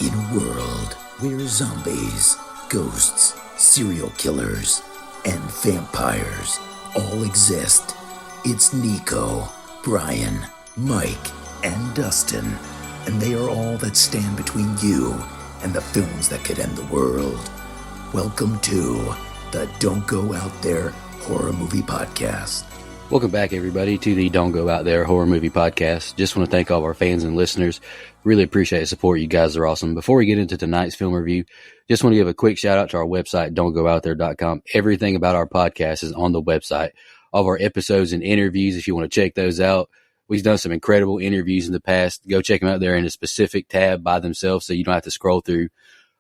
In a world where zombies, ghosts, serial killers, and vampires all exist, it's Nico, Brian, Mike, and Dustin, and they are all that stand between you and the films that could end the world. Welcome to the Don't Go Out There Horror Movie Podcast. Welcome back, everybody, to the Don't Go Out There Horror Movie Podcast. Just want to thank all of our fans and listeners. Really appreciate the support. You guys are awesome. Before we get into tonight's film review, just want to give a quick shout out to our website, don'tgoouthere.com. Everything about our podcast is on the website. All of our episodes and interviews, if you want to check those out. We've done some incredible interviews in the past. Go check them out there in a specific tab by themselves so you don't have to scroll through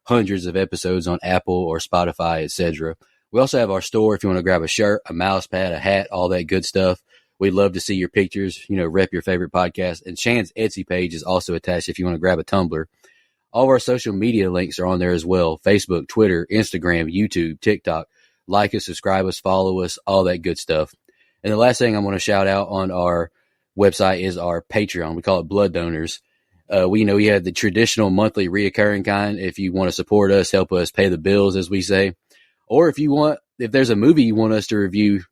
hundreds of episodes on Apple or Spotify, etc. We also have our store if you want to grab a shirt, a mouse pad, a hat, all that good stuff. We'd love to see your pictures, rep your favorite podcast. And Shan's Etsy page is also attached if you want to grab a tumbler. All of our social media links are on there as well. Facebook, Twitter, Instagram, YouTube, TikTok. Like us, subscribe us, follow us, all that good stuff. And the last thing I want to shout out on our website is our Patreon. We call it Blood Donors. We have the traditional monthly reoccurring kind. If you want to support us, help us pay the bills, as we say. Or if there's a movie you want us to review,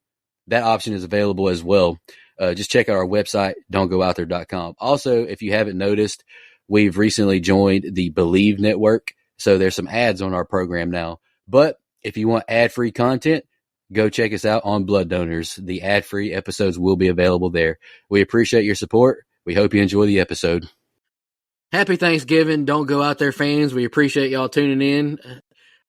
that option is available as well. Just check out our website, don'tgoouthere.com. Also, if you haven't noticed, we've recently joined the Believe Network. So there's some ads on our program now. But if you want ad-free content, go check us out on Blood Donors. The ad-free episodes will be available there. We appreciate your support. We hope you enjoy the episode. Happy Thanksgiving, Don't Go Out There fans. We appreciate y'all tuning in.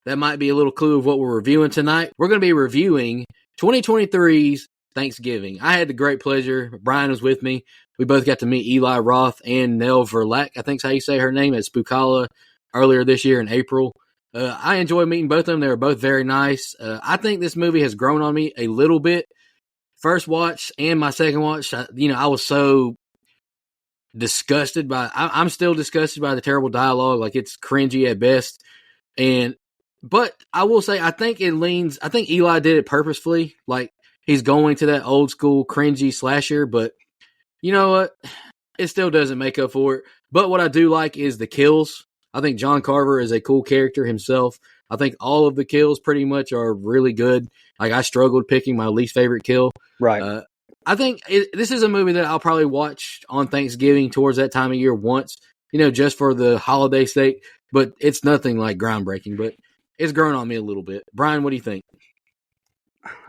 That might be a little clue of what we're reviewing tonight. We're going to be reviewing 2023's Thanksgiving. I had the great pleasure. Brian was with me. We both got to meet Eli Roth and Nell Verlaque, I think's how you say her name, at Spookala earlier this year in April. I enjoyed meeting both of them. They were both very nice. I think this movie has grown on me a little bit. First watch and my second watch, I was so disgusted by, I'm still disgusted by the terrible dialogue. Like, it's cringy at best. But I will say, I think Eli did it purposefully. Like, he's going to that old school cringy slasher, but you know what? It still doesn't make up for it. But what I do like is the kills. I think John Carver is a cool character himself. I think all of the kills pretty much are really good. Like, I struggled picking my least favorite kill. Right. I think this is a movie that I'll probably watch on Thanksgiving towards that time of year once, just for the holiday sake. But it's nothing like groundbreaking, but it's grown on me a little bit. Brian, what do you think?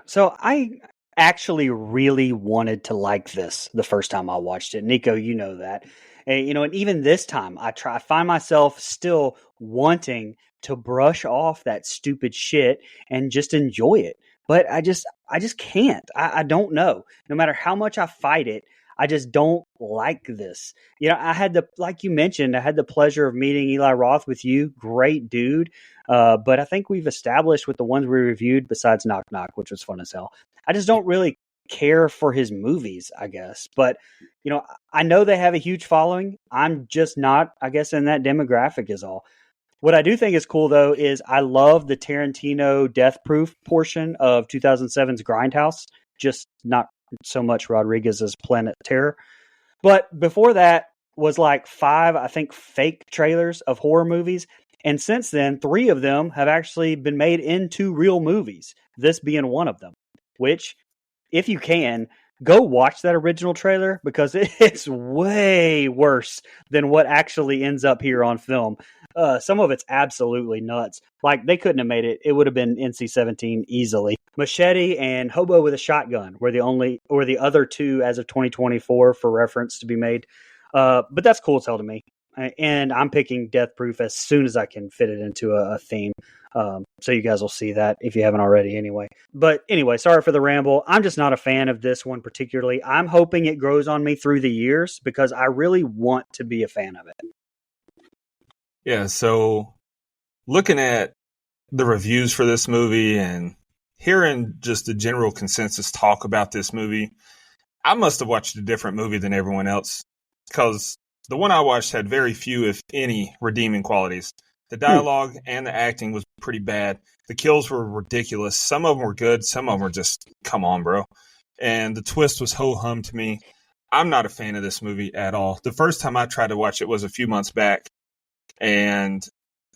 So I actually really wanted to like this the first time I watched it. Nico, you know that. And even this time, I find myself still wanting to brush off that stupid shit and just enjoy it. But I just can't. I don't know. No matter how much I fight it, I just don't like this. Like you mentioned, I had the pleasure of meeting Eli Roth with you. Great dude. But I think we've established with the ones we reviewed, besides Knock Knock, which was fun as hell, I just don't really care for his movies, I guess. But, I know they have a huge following. I'm just not, I guess, in that demographic is all. What I do think is cool, though, is I love the Tarantino Death Proof portion of 2007's Grindhouse, just not so much Rodriguez's Planet Terror. But before that was like 5, I think, fake trailers of horror movies. And since then, 3 of them have actually been made into real movies, this being one of them, which, if you can, go watch that original trailer because it's way worse than what actually ends up here on film. Some of it's absolutely nuts. Like, they couldn't have made it. It would have been NC-17 easily. Machete and Hobo with a Shotgun were the other 2 as of 2024 for reference to be made. But that's cool as hell to me. And I'm picking Death Proof as soon as I can fit it into a theme. So you guys will see that if you haven't already anyway. But anyway, sorry for the ramble. I'm just not a fan of this one particularly. I'm hoping it grows on me through the years because I really want to be a fan of it. Yeah, so looking at the reviews for this movie and hearing just the general consensus talk about this movie, I must have watched a different movie than everyone else because the one I watched had very few, if any, redeeming qualities. The dialogue and the acting was pretty bad. The kills were ridiculous. Some of them were good. Some of them were just, come on, bro. And the twist was ho-hum to me. I'm not a fan of this movie at all. The first time I tried to watch it was a few months back. And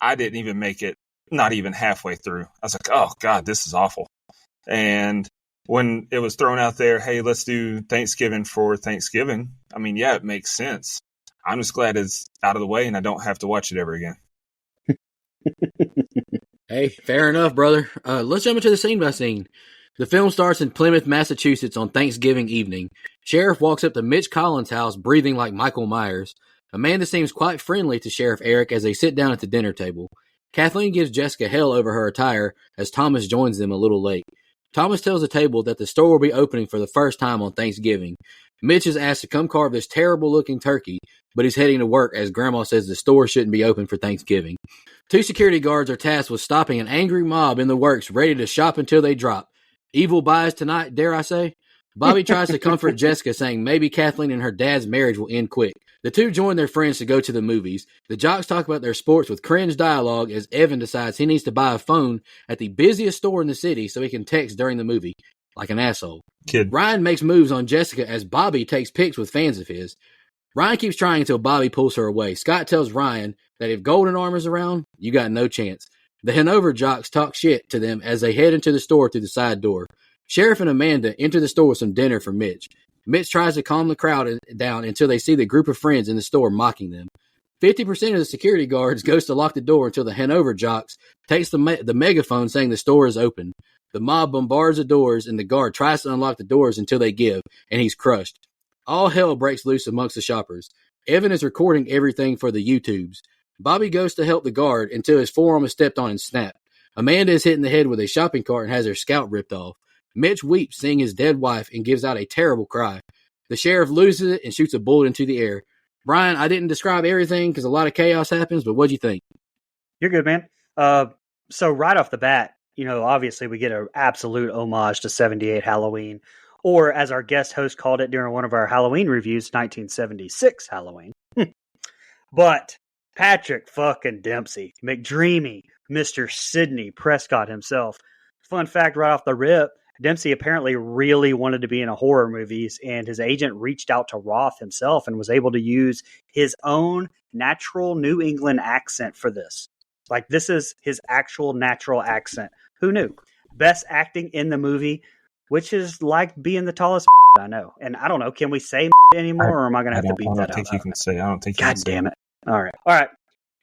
I didn't even make it, not even halfway through. I was like, oh, God, this is awful. And when it was thrown out there, hey, let's do Thanksgiving for Thanksgiving, I mean, yeah, it makes sense. I'm just glad it's out of the way and I don't have to watch it ever again. Hey, fair enough, brother. Let's jump into the scene by scene. The film starts in Plymouth, Massachusetts on Thanksgiving evening. Sheriff walks up to Mitch Collins' house breathing like Michael Myers. Amanda seems quite friendly to Sheriff Eric as they sit down at the dinner table. Kathleen gives Jessica hell over her attire as Thomas joins them a little late. Thomas tells the table that the store will be opening for the first time on Thanksgiving. Mitch is asked to come carve this terrible-looking turkey, but he's heading to work as Grandma says the store shouldn't be open for Thanksgiving. 2 security guards are tasked with stopping an angry mob in the works ready to shop until they drop. Evil buys tonight, dare I say? Bobby tries to comfort Jessica, saying maybe Kathleen and her dad's marriage will end quick. The two join their friends to go to the movies. The jocks talk about their sports with cringe dialogue as Evan decides he needs to buy a phone at the busiest store in the city so he can text during the movie. Like an asshole. Kid. Ryan makes moves on Jessica as Bobby takes pics with fans of his. Ryan keeps trying until Bobby pulls her away. Scott tells Ryan that if Golden Arm is around, you got no chance. The Hanover jocks talk shit to them as they head into the store through the side door. Sheriff and Amanda enter the store with some dinner for Mitch. Mitch tries to calm the crowd down until they see the group of friends in the store mocking them. 50% of the security guards goes to lock the door until the Hanover jocks takes the megaphone saying the store is open. The mob bombards the doors and the guard tries to unlock the doors until they give, and he's crushed. All hell breaks loose amongst the shoppers. Evan is recording everything for the YouTubes. Bobby goes to help the guard until his forearm is stepped on and snapped. Amanda is hit in the head with a shopping cart and has her scalp ripped off. Mitch weeps seeing his dead wife and gives out a terrible cry. The sheriff loses it and shoots a bullet into the air. Brian, I didn't describe everything because a lot of chaos happens, but what'd you think? You're good, man. So right off the bat, obviously we get an absolute homage to 78 Halloween, or as our guest host called it during one of our Halloween reviews, 1976 Halloween. But Patrick fucking Dempsey, McDreamy, Mr. Sidney Prescott himself. Fun fact right off the rip, Dempsey apparently really wanted to be in a horror movies, and his agent reached out to Roth himself and was able to use his own natural New England accent for this. Like, this is his actual natural accent. Who knew? Best acting in the movie, which is like being the tallest I know. And I don't know, can we say anymore, or am I going to have to beat that out? I don't think you can say. I don't think you God can say. damn it. All right.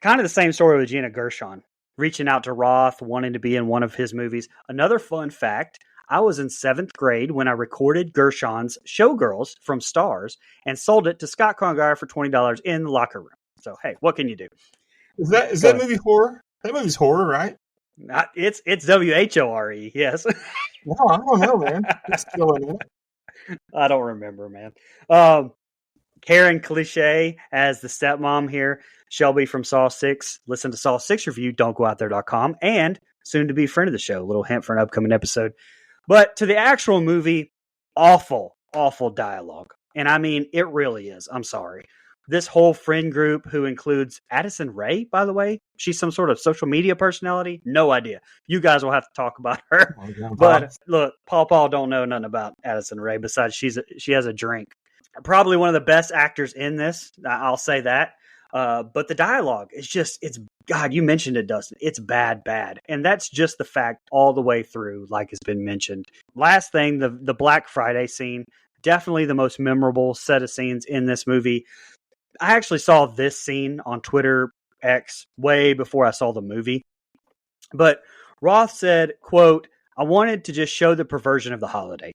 Kind of the same story with Gina Gershon. Reaching out to Roth, wanting to be in one of his movies. Another fun fact, I was in 7th grade when I recorded Gershon's Showgirls from Stars and sold it to Scott Congar for $20 in the locker room. So, hey, what can you do? Is that movie horror? That movie's horror, right? It's WHORE, yes. No, I don't know, man. It's going in. I don't remember, man. Karen Cliche as the stepmom here. Shelby from Saw 6. Listen to Saw 6 review, don'tgooutthere.com, and soon to be friend of the show. A little hint for an upcoming episode. But to the actual movie, awful dialogue. And I mean, it really is. I'm sorry. This whole friend group, who includes Addison Rae, by the way, she's some sort of social media personality. No idea. You guys will have to talk about her. But look, Paul don't know nothing about Addison Rae besides she has a drink. Probably one of the best actors in this. I'll say that. But the dialogue is God, you mentioned it, Dustin. It's bad. And that's just the fact all the way through, like has been mentioned. Last thing, the Black Friday scene, definitely the most memorable set of scenes in this movie. I actually saw this scene on Twitter X way before I saw the movie. But Roth said, quote, I wanted to just show the perversion of the holiday.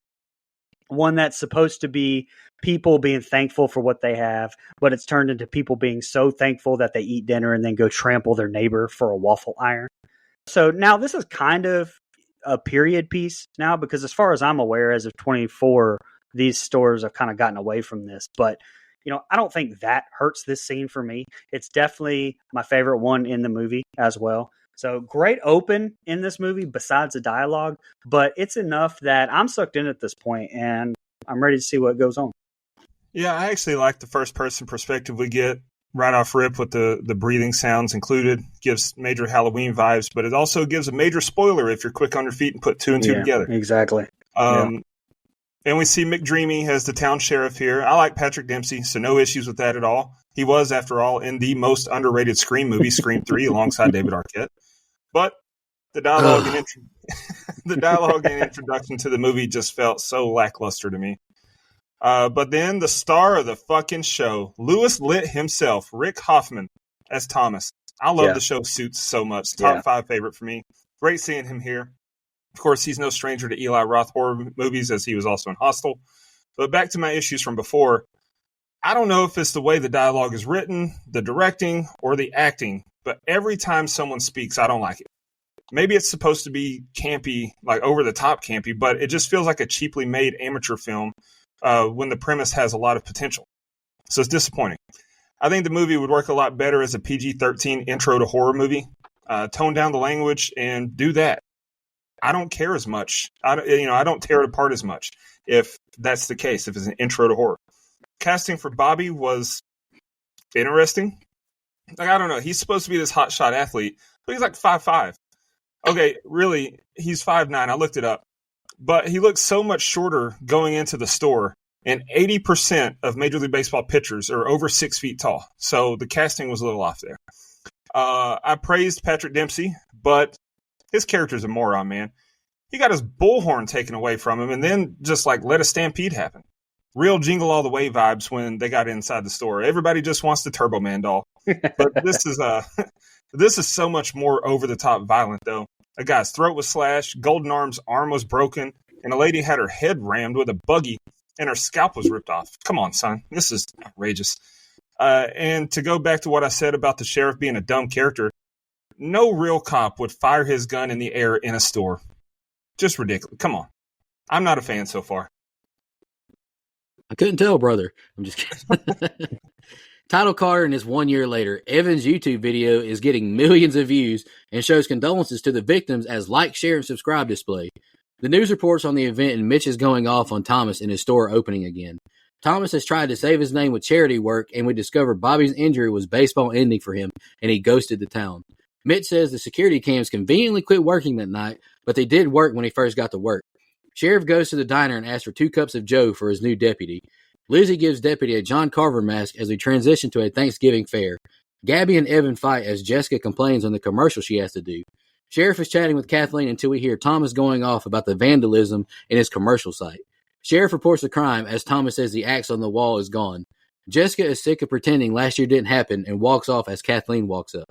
One that's supposed to be people being thankful for what they have, but it's turned into people being so thankful that they eat dinner and then go trample their neighbor for a waffle iron. So now this is kind of a period piece now, because as far as I'm aware, as of 24, these stores have kind of gotten away from this. But, I don't think that hurts this scene for me. It's definitely my favorite one in the movie as well. So great open in this movie besides the dialogue, but it's enough that I'm sucked in at this point and I'm ready to see what goes on. Yeah, I actually like the first person perspective we get right off rip with the breathing sounds included. Gives major Halloween vibes, but it also gives a major spoiler if you're quick on your feet and put 2 and 2 together. Exactly. And we see McDreamy as the town sheriff here. I like Patrick Dempsey, so no issues with that at all. He was, after all, in the most underrated Scream movie, Scream 3, alongside David Arquette. But the dialogue and introduction to the movie just felt so lackluster to me. But then the star of the fucking show, Louis Litt himself, Rick Hoffman, as Thomas. I love the show Suits so much. Top 5 favorite for me. Great seeing him here. Of course, he's no stranger to Eli Roth horror movies, as he was also in Hostel. But back to my issues from before. I don't know if it's the way the dialogue is written, the directing, or the acting, but every time someone speaks, I don't like it. Maybe it's supposed to be campy, like over-the-top campy, but it just feels like a cheaply made amateur film when the premise has a lot of potential. So it's disappointing. I think the movie would work a lot better as a PG-13 intro to horror movie. Tone down the language and do that. I don't care as much. I don't tear it apart as much if that's the case, if it's an intro to horror. Casting for Bobby was interesting. Like, I don't know. He's supposed to be this hotshot athlete, but he's like 5'5". Okay, really, he's 5'9". I looked it up. But he looks so much shorter going into the store, and 80% of Major League Baseball pitchers are over 6 feet tall. So the casting was a little off there. I praised Patrick Dempsey, but his character's a moron, man. He got his bullhorn taken away from him and then just like let a stampede happen. Real Jingle All the Way vibes when they got inside the store. Everybody just wants the Turbo Man doll. But this is so much more over the top violent though. A guy's throat was slashed, Golden Arm's arm was broken, and a lady had her head rammed with a buggy and her scalp was ripped off. Come on, son. This is outrageous. And to go back to what I said about the sheriff being a dumb character, no real cop would fire his gun in the air in a store. Just ridiculous. Come on. I'm not a fan so far. I couldn't tell, brother. I'm just kidding. Title card, and it's 1 year later. Evan's YouTube video is getting millions of views and shows condolences to the victims as like, share, and subscribe display. The news reports on the event, and Mitch is going off on Thomas and his store opening again. Thomas has tried to save his name with charity work, and we discover Bobby's injury was baseball ending for him, and he ghosted the town. Mitch says the security cams conveniently quit working that night, but they did work when he first got to work. Sheriff goes to the diner and asks for 2 cups of Joe for his new deputy. Lizzie gives deputy a John Carver mask as we transition to a Thanksgiving fair. Gabby and Evan fight as Jessica complains on the commercial she has to do. Sheriff is chatting with Kathleen until we hear Thomas going off about the vandalism in his commercial site. Sheriff reports the crime as Thomas says the axe on the wall is gone. Jessica is sick of pretending last year didn't happen and walks off as Kathleen walks up.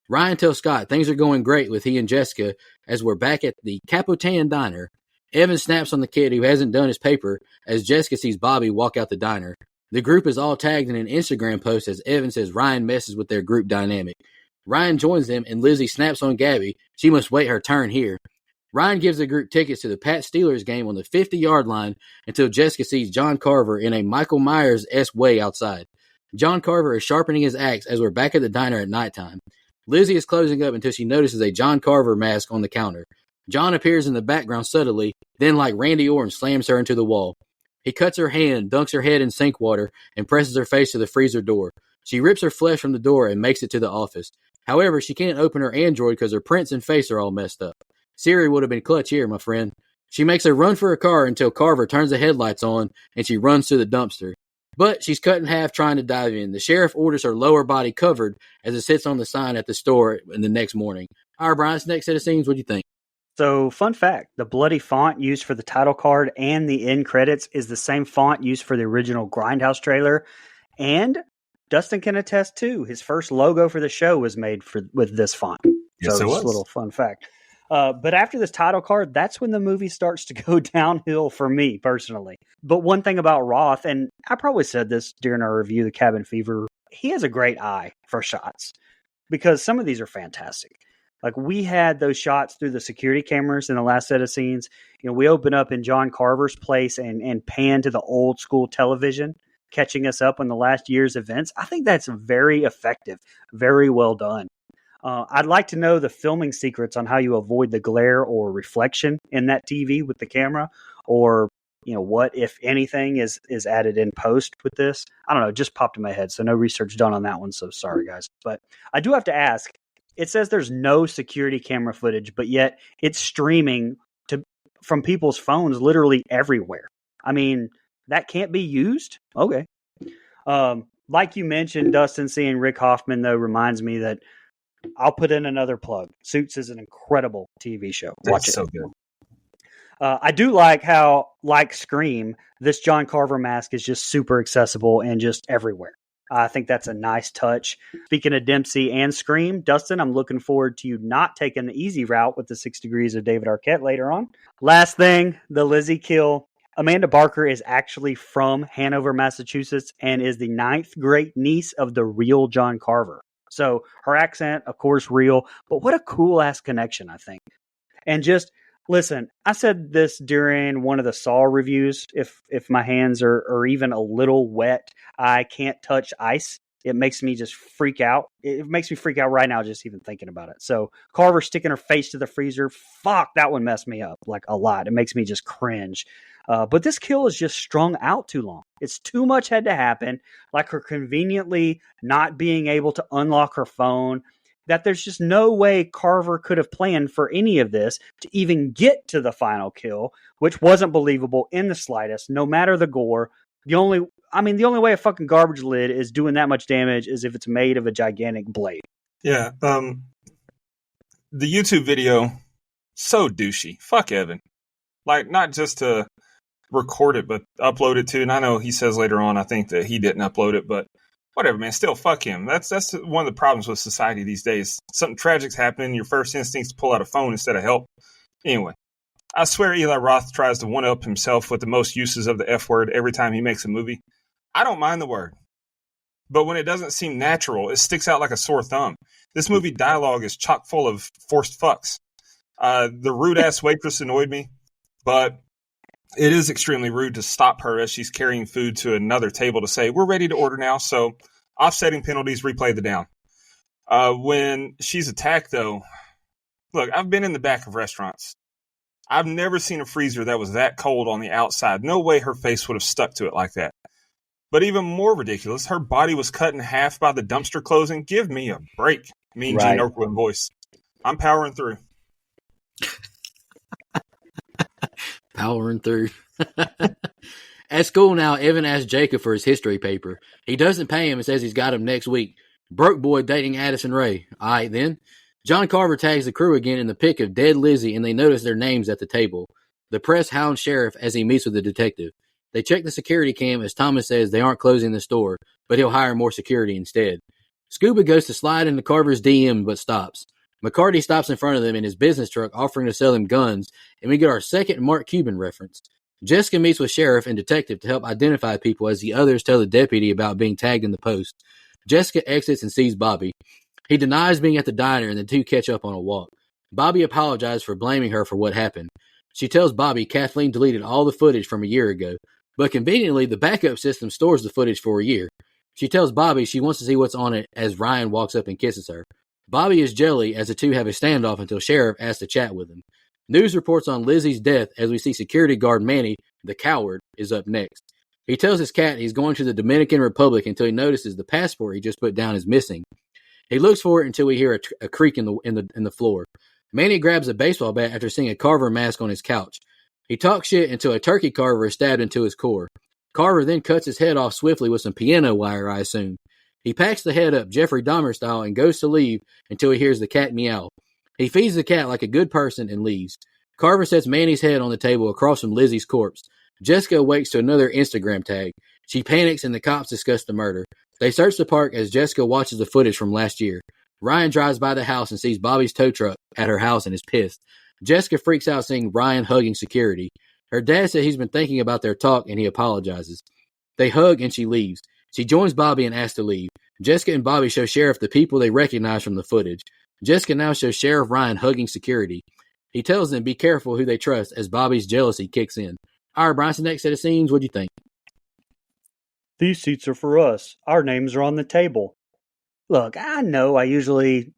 Ryan tells Scott things are going great with he and Jessica as we're back at the Capotan Diner. Evan snaps on the kid who hasn't done his paper as Jessica sees Bobby walk out the diner. The group is all tagged in an Instagram post as Evan says Ryan messes with their group dynamic. Ryan joins them and Lizzie snaps on Gabby. She must wait her turn here. Ryan gives the group tickets to the Pat Steelers game on the 50-yard line until Jessica sees John Carver in a Michael Myers-esque way outside. John Carver is sharpening his axe as we're back at the diner at nighttime. Lizzie is closing up until she notices a John Carver mask on the counter. John appears in the background subtly, then like Randy Orton slams her into the wall. He cuts her hand, dunks her head in sink water, and presses her face to the freezer door. She rips her flesh from the door and makes it to the office. However, she can't open her Android because her prints and face are all messed up. Siri would have been clutch here, my friend. She makes a run for her car until Carver turns the headlights on and she runs to the dumpster. But she's cut in half trying to dive in. The sheriff orders her lower body covered as it sits on the sign at the store in the next morning. All right, Brian, this next set of scenes, what do you think? So, fun fact, the bloody font used for the title card and the end credits is the same font used for the original Grindhouse trailer. And Dustin can attest too, his first logo for the show was made with this font. Yes, so it was. Just a little fun fact. But after this title card, that's when the movie starts to go downhill for me personally. But one thing about Roth, and I probably said this during our review, The Cabin Fever, he has a great eye for shots because some of these are fantastic. Like we had those shots through the security cameras in the last set of scenes. You know, we open up in John Carver's place and pan to the old school television, catching us up on the last year's events. I think that's very effective, very well done. I'd like to know the filming secrets on how you avoid the glare or reflection in that TV with the camera, or you know what, if anything, is added in post with this. I don't know, it just popped in my head, so no research done on that one. So sorry, guys, but I do have to ask. It says there's no security camera footage, but yet it's streaming from people's phones literally everywhere. I mean, that can't be used? Okay. Like you mentioned, Dustin, seeing Rick Hoffman, though, reminds me that I'll put in another plug. Suits is an incredible TV show. Watch It's it. so good. I do like how, like Scream, this John Carver mask is just super accessible and just everywhere. I think that's a nice touch. Speaking of Dempsey and Scream, Dustin, I'm looking forward to you not taking the easy route with the 6 Degrees of David Arquette later on. Last thing, the Lizzie kill. Amanda Barker is actually from Hanover, Massachusetts, and is the 9th great niece of the real John Carver. So her accent, of course, real, but what a cool ass connection, I think. And just listen, I said this during one of the Saw reviews. If my hands are even a little wet, I can't touch ice. It makes me just freak out. It makes me freak out right now just even thinking about it. So Carver sticking her face to the freezer, fuck, that one messed me up like a lot. It makes me just cringe. But this kill is just strung out too long. It's too much had to happen, like her conveniently not being able to unlock her phone, that there's just no way Carver could have planned for any of this to even get to the final kill, which wasn't believable in the slightest, no matter the gore. The only way a fucking garbage lid is doing that much damage is if it's made of a gigantic blade. Yeah. The YouTube video, so douchey. Fuck Evan. Like, not just to record it, but upload it too. And I know he says later on, I think that he didn't upload it, but whatever, man. Still, fuck him. That's one of the problems with society these days. Something tragic's happening. Your first instinct is to pull out a phone instead of help. Anyway, I swear Eli Roth tries to one-up himself with the most uses of the F word every time he makes a movie. I don't mind the word, but when it doesn't seem natural, it sticks out like a sore thumb. This movie dialogue is chock full of forced fucks. The rude-ass waitress annoyed me, but it is extremely rude to stop her as she's carrying food to another table to say, we're ready to order now, so offsetting penalties, replay the down. When she's attacked, though, look, I've been in the back of restaurants. I've never seen a freezer that was that cold on the outside. No way her face would have stuck to it like that. But even more ridiculous, her body was cut in half by the dumpster closing. Give me a break, Mean Gene Okerlund voice. I'm powering through. Powering through. At school now, Evan asks Jacob for his history paper. He doesn't pay him and says he's got him next week. Broke boy dating Addison Rae. All right, then. John Carver tags the crew again in the pic of dead Lizzie, and they notice their names at the table. The press hounds Sheriff as he meets with the detective. They check the security cam as Thomas says they aren't closing the store, but he'll hire more security instead. Scuba goes to slide into Carver's DM, but stops. McCarty stops in front of them in his business truck, offering to sell him guns, and we get our second Mark Cuban reference. Jessica meets with Sheriff and Detective to help identify people as the others tell the deputy about being tagged in the post. Jessica exits and sees Bobby. He denies being at the diner, and the two catch up on a walk. Bobby apologizes for blaming her for what happened. She tells Bobby Kathleen deleted all the footage from a year ago, but conveniently the backup system stores the footage for a year. She tells Bobby she wants to see what's on it as Ryan walks up and kisses her. Bobby is jelly as the two have a standoff until Sheriff asks to chat with him. News reports on Lizzie's death as we see security guard Manny, the coward, is up next. He tells his cat he's going to the Dominican Republic until he notices the passport he just put down is missing. He looks for it until we hear a creak in the floor. Manny grabs a baseball bat after seeing a Carver mask on his couch. He talks shit until a turkey carver is stabbed into his core. Carver then cuts his head off swiftly with some piano wire, I assume. He packs the head up Jeffrey Dahmer style and goes to leave until he hears the cat meow. He feeds the cat like a good person and leaves. Carver sets Manny's head on the table across from Lizzie's corpse. Jessica awakes to another Instagram tag. She panics and the cops discuss the murder. They search the park as Jessica watches the footage from last year. Ryan drives by the house and sees Bobby's tow truck at her house and is pissed. Jessica freaks out seeing Ryan hugging security. Her dad said he's been thinking about their talk and he apologizes. They hug and she leaves. She joins Bobby and asks to leave. Jessica and Bobby show Sheriff the people they recognize from the footage. Jessica now shows Sheriff Ryan hugging security. He tells them be careful who they trust as Bobby's jealousy kicks in. All right, Bryson, next set of scenes, what'd you think? These seats are for us. Our names are on the table. Look, I know I usually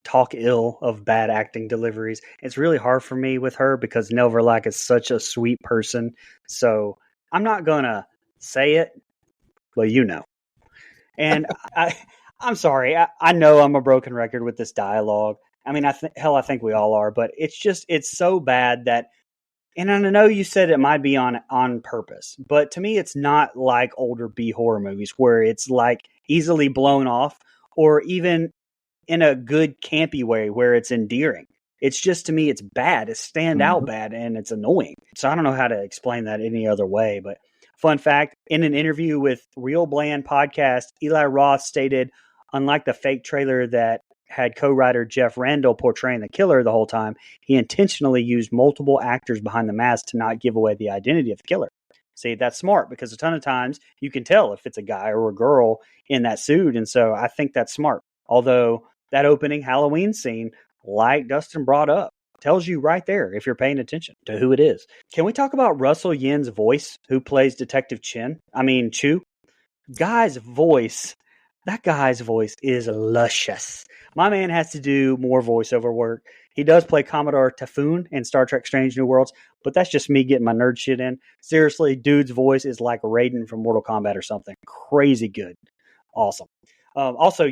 talk ill of bad acting deliveries. It's really hard for me with her because Nell Verlaque is such a sweet person. So I'm not going to say it. Well, you know. And I'm sorry. I know I'm a broken record with this dialogue. I mean, I think we all are, but it's so bad that And I know you said it might be on purpose, but to me, it's not like older B horror movies where it's like easily blown off, or even in a good campy way where it's endearing. It's just, to me, it's bad. It's stand out bad, and it's annoying. So I don't know how to explain that any other way. But fun fact, in an interview with Real Bland podcast, Eli Roth stated, unlike the fake trailer that had co-writer Jeff Randall portraying the killer the whole time, he intentionally used multiple actors behind the mask to not give away the identity of the killer. See, that's smart, because a ton of times you can tell if it's a guy or a girl in that suit. And so I think that's smart. Although that opening Halloween scene, like Dustin brought up, tells you right there if you're paying attention to who it is. Can we talk about Russell Yin's voice, who plays Detective Chu? That guy's voice is luscious. My man has to do more voiceover work. He does play Commodore Typhoon in Star Trek Strange New Worlds, but that's just me getting my nerd shit in. Seriously, dude's voice is like Raiden from Mortal Kombat or something. Crazy good. Awesome. Also,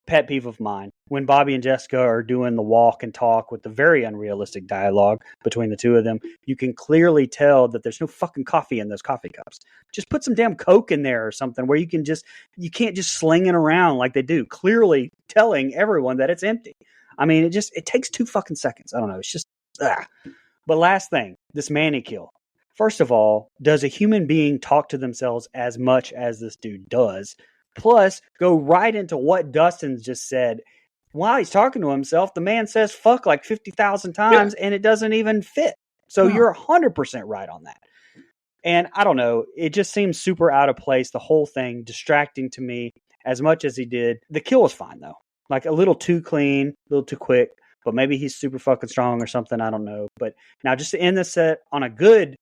pet peeve of mine, when Bobby and Jessica are doing the walk and talk with the very unrealistic dialogue between the two of them, you can clearly tell that there's no fucking coffee in those coffee cups. Just put some damn Coke in there or something where you can't just sling it around like they do, clearly telling everyone that it's empty. I mean, it takes 2 fucking seconds. I don't know. It's just, But last thing, this Manny kill. First of all, does a human being talk to themselves as much as this dude does? Plus, go right into what Dustin just said. While he's talking to himself, the man says fuck like 50,000 times, and it doesn't even fit. So you're 100% right on that. And I don't know, it just seems super out of place, the whole thing, distracting to me as much as he did. The kill was fine, though. Like a little too clean, a little too quick, but maybe he's super fucking strong or something, I don't know. But now, just to end the set on a good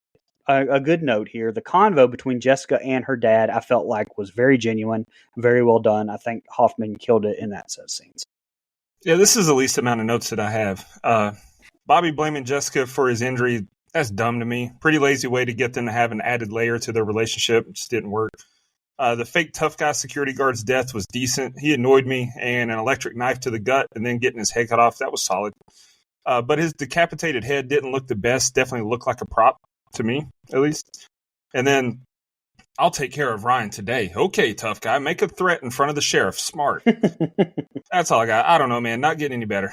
note here, the convo between Jessica and her dad, I felt like was very genuine, very well done. I think Hoffman killed it in that set of scenes. Yeah, this is the least amount of notes that I have. Bobby blaming Jessica for his injury, that's dumb to me. Pretty lazy way to get them to have an added layer to their relationship. It just didn't work. The fake tough guy security guard's death was decent. He annoyed me, and an electric knife to the gut and then getting his head cut off, that was solid. But his decapitated head didn't look the best. Definitely looked like a prop to me, at least. And then, I'll take care of Ryan today. Okay, tough guy. Make a threat in front of the sheriff. Smart. That's all I got. I don't know, man. Not getting any better.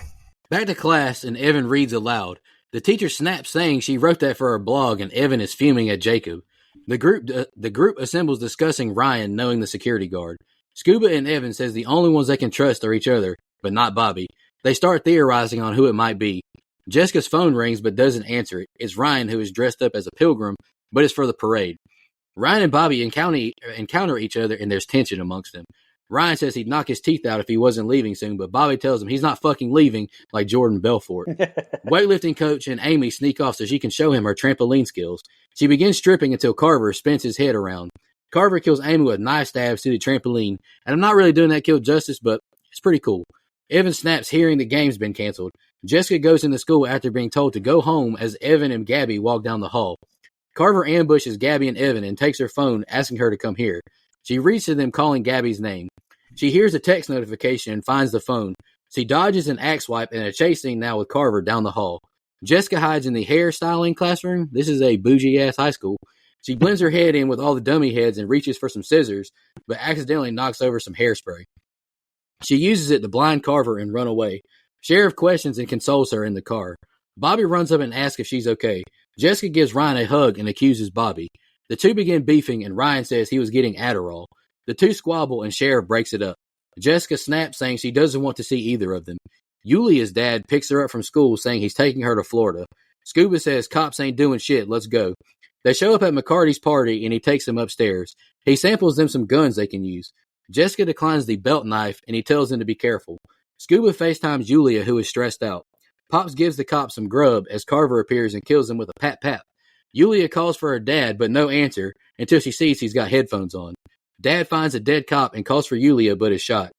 Back to class, and Evan reads aloud. The teacher snaps, saying she wrote that for her blog, and Evan is fuming at Jacob. The group assembles, discussing Ryan knowing the security guard. Scuba and Evan says the only ones they can trust are each other, but not Bobby. They start theorizing on who it might be. Jessica's phone rings but doesn't answer it. It's Ryan, who is dressed up as a pilgrim, but it's for the parade. Ryan and Bobby encounter each other, and there's tension amongst them. Ryan says he'd knock his teeth out if he wasn't leaving soon, but Bobby tells him he's not fucking leaving, like Jordan Belfort. Weightlifting coach and Amy sneak off so she can show him her trampoline skills. She begins stripping until Carver spins his head around. Carver kills Amy with knife stabs to the trampoline, and I'm not really doing that kill justice, but it's pretty cool. Evan snaps, hearing the game's been canceled. Jessica goes into school after being told to go home as Evan and Gabby walk down the hall. Carver ambushes Gabby and Evan and takes her phone, asking her to come here. She reads to them, calling Gabby's name. She hears a text notification and finds the phone. She dodges an axe wipe and a chase scene now with Carver down the hall. Jessica hides in the hairstyling classroom. This is a bougie-ass high school. She blends her head in with all the dummy heads and reaches for some scissors, but accidentally knocks over some hairspray. She uses it to blind Carver and run away. Sheriff questions and consoles her in the car. Bobby runs up and asks if she's okay. Jessica gives Ryan a hug and accuses Bobby. The two begin beefing, and Ryan says he was getting Adderall. The two squabble, and Sheriff breaks it up. Jessica snaps, saying she doesn't want to see either of them. Yulia's dad picks her up from school, saying he's taking her to Florida. Scuba says cops ain't doing shit, let's go. They show up at McCarty's party, and he takes them upstairs. He samples them some guns they can use. Jessica declines the belt knife, and he tells them to be careful. Scuba FaceTimes Yulia, who is stressed out. Pops gives the cops some grub as Carver appears and kills him with a pat-pat. Yulia calls for her dad, but no answer until she sees he's got headphones on. Dad finds a dead cop and calls for Yulia, but is shot.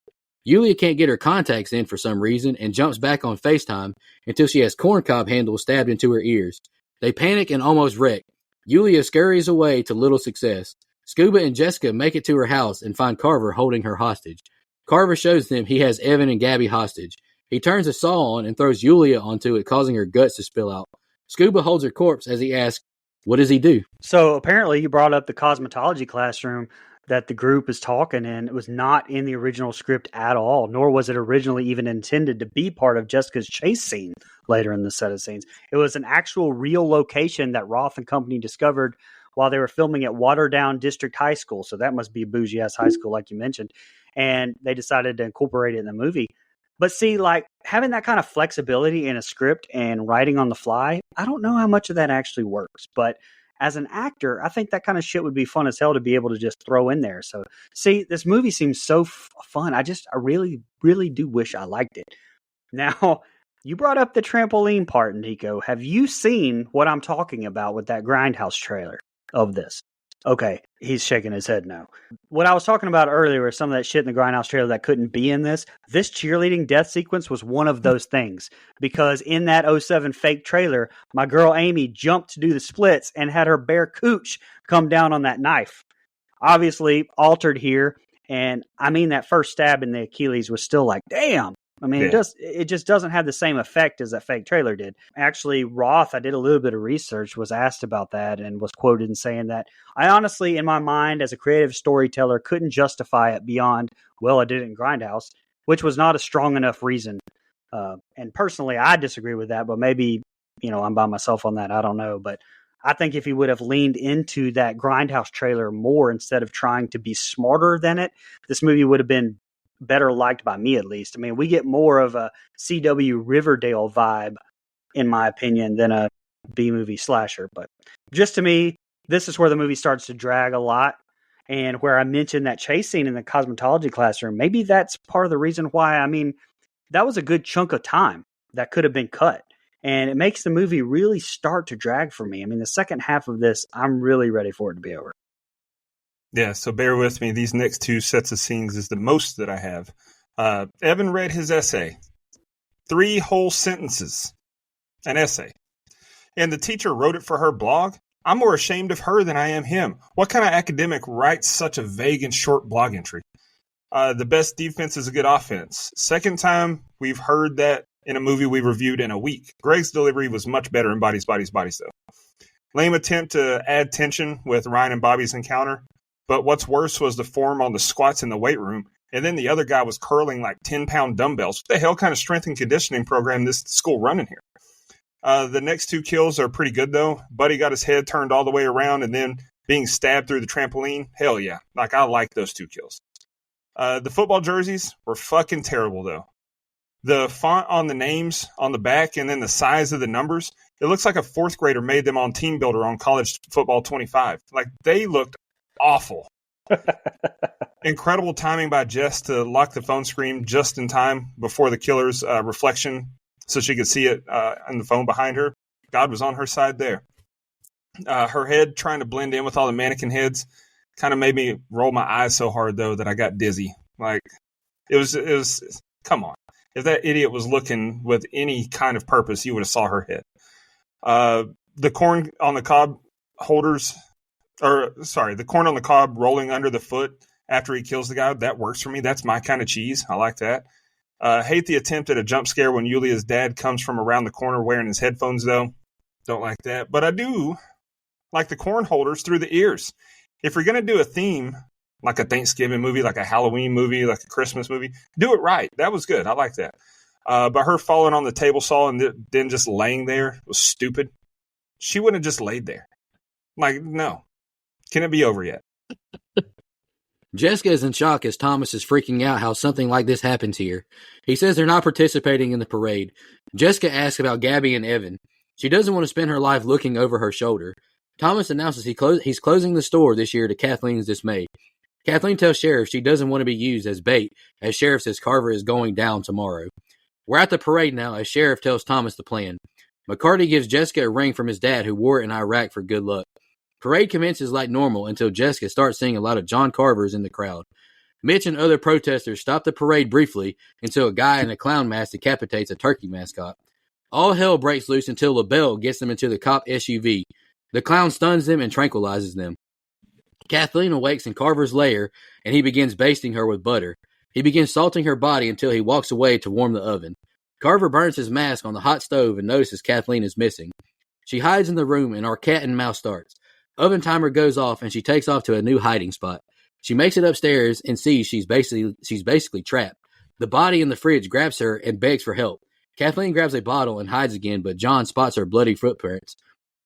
Yulia can't get her contacts in for some reason and jumps back on FaceTime until she has corncob handles stabbed into her ears. They panic and almost wreck. Yulia scurries away to little success. Scuba and Jessica make it to her house and find Carver holding her hostage. Carver shows them he has Evan and Gabby hostage. He turns a saw on and throws Yulia onto it, causing her guts to spill out. Scuba holds her corpse as he asks, what does he do? So apparently you brought up the cosmetology classroom that the group is talking in. It was not in the original script at all, nor was it originally even intended to be part of Jessica's chase scene later in the set of scenes. It was an actual real location that Roth and company discovered while they were filming at Waterdown District High School. So that must be a bougie ass high school, like you mentioned. And they decided to incorporate it in the movie. But see, like having that kind of flexibility in a script and writing on the fly, I don't know how much of that actually works. But as an actor, I think that kind of shit would be fun as hell to be able to just throw in there. So, see, this movie seems so fun. I really, really do wish I liked it. Now, you brought up the trampoline part, Nico. Have you seen what I'm talking about with that Grindhouse trailer of this? Okay, he's shaking his head no. What I was talking about earlier was some of that shit in the Grindhouse trailer that couldn't be in this. This cheerleading death sequence was one of those things. Because in that '07 fake trailer, my girl Amy jumped to do the splits and had her bare cooch come down on that knife. Obviously, altered here. And I mean, that first stab in the Achilles was still like, damn. I mean, it just doesn't have the same effect as that fake trailer did. Actually, Roth, I did a little bit of research, was asked about that and was quoted in saying that, I honestly, in my mind, as a creative storyteller, couldn't justify it beyond, well, I did it in Grindhouse, which was not a strong enough reason. And personally, I disagree with that, but maybe, I'm by myself on that. I don't know. But I think if he would have leaned into that Grindhouse trailer more instead of trying to be smarter than it, this movie would have been better liked by me, at least. I mean, we get more of a CW Riverdale vibe, in my opinion, than a B-movie slasher. But just to me, this is where the movie starts to drag a lot. And where I mentioned that chase scene in the cosmetology classroom, maybe that's part of the reason why. I mean, that was a good chunk of time that could have been cut. And it makes the movie really start to drag for me. I mean, the second half of this, I'm really ready for it to be over. Yeah, so bear with me. These next two sets of scenes is the most that I have. Evan read his essay. 3 whole sentences. An essay. And the teacher wrote it for her blog. I'm more ashamed of her than I am him. What kind of academic writes such a vague and short blog entry? The best defense is a good offense. Second time we've heard that in a movie we reviewed in a week. Greg's delivery was much better in Bodies, though. Lame attempt to add tension with Ryan and Bobby's encounter. But what's worse was the form on the squats in the weight room, and then the other guy was curling like 10-pound dumbbells. What the hell kind of strength and conditioning program this school running here? The next 2 kills are pretty good, though. Buddy got his head turned all the way around and then being stabbed through the trampoline. Hell yeah. Like, I like those 2 kills. The football jerseys were fucking terrible, though. The font on the names on the back and then the size of the numbers, it looks like a 4th grader made them on Team Builder on College Football 25. Like, they looked awful. Incredible timing by Jess to lock the phone screen just in time before the killer's reflection so she could see it on the phone behind her. God was on her side there. Her head trying to blend in with all the mannequin heads kind of made me roll my eyes so hard, though, that I got dizzy. Like, it was come on. If that idiot was looking with any kind of purpose, you would have saw her head. The corn on the cob holders... the corn on the cob rolling under the foot after he kills the guy, that works for me. That's my kind of cheese. I like that. Hate the attempt at a jump scare when Yulia's dad comes from around the corner wearing his headphones, though. Don't like that. But I do like the corn holders through the ears. If you're going to do a theme, like a Thanksgiving movie, like a Halloween movie, like a Christmas movie, do it right. That was good. I like that. But her falling on the table saw and then just laying there was stupid. She wouldn't have just laid there. Like, no. Can it be over yet? Jessica is in shock as Thomas is freaking out how something like this happens here. He says they're not participating in the parade. Jessica asks about Gabby and Evan. She doesn't want to spend her life looking over her shoulder. Thomas announces he's closing the store this year to Kathleen's dismay. Kathleen tells Sheriff she doesn't want to be used as bait, as Sheriff says Carver is going down tomorrow. We're at the parade now as Sheriff tells Thomas the plan. McCarty gives Jessica a ring from his dad who wore it in Iraq for good luck. Parade commences like normal until Jessica starts seeing a lot of John Carvers in the crowd. Mitch and other protesters stop the parade briefly until a guy in a clown mask decapitates a turkey mascot. All hell breaks loose until LaBelle gets them into the cop SUV. The clown stuns them and tranquilizes them. Kathleen awakes in Carver's lair and he begins basting her with butter. He begins salting her body until he walks away to warm the oven. Carver burns his mask on the hot stove and notices Kathleen is missing. She hides in the room and our cat and mouse starts. Oven timer goes off and she takes off to a new hiding spot. She makes it upstairs and sees she's basically trapped. The body in the fridge grabs her and begs for help. Kathleen grabs a bottle and hides again, but John spots her bloody footprints.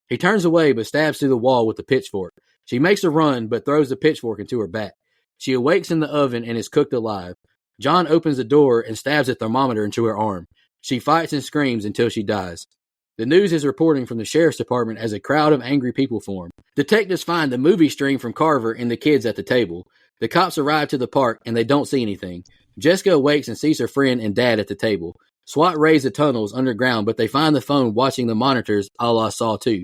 He turns away but stabs through the wall with the pitchfork. She makes a run but throws the pitchfork into her back. She awakes in the oven and is cooked alive. John opens the door and stabs a thermometer into her arm. She fights and screams until she dies. The news is reporting from the sheriff's department as a crowd of angry people form. Detectives find the movie stream from Carver and the kids at the table. The cops arrive to the park and they don't see anything. Jessica awakes and sees her friend and dad at the table. SWAT raids the tunnels underground, but they find the phone watching the monitors a la Saw 2.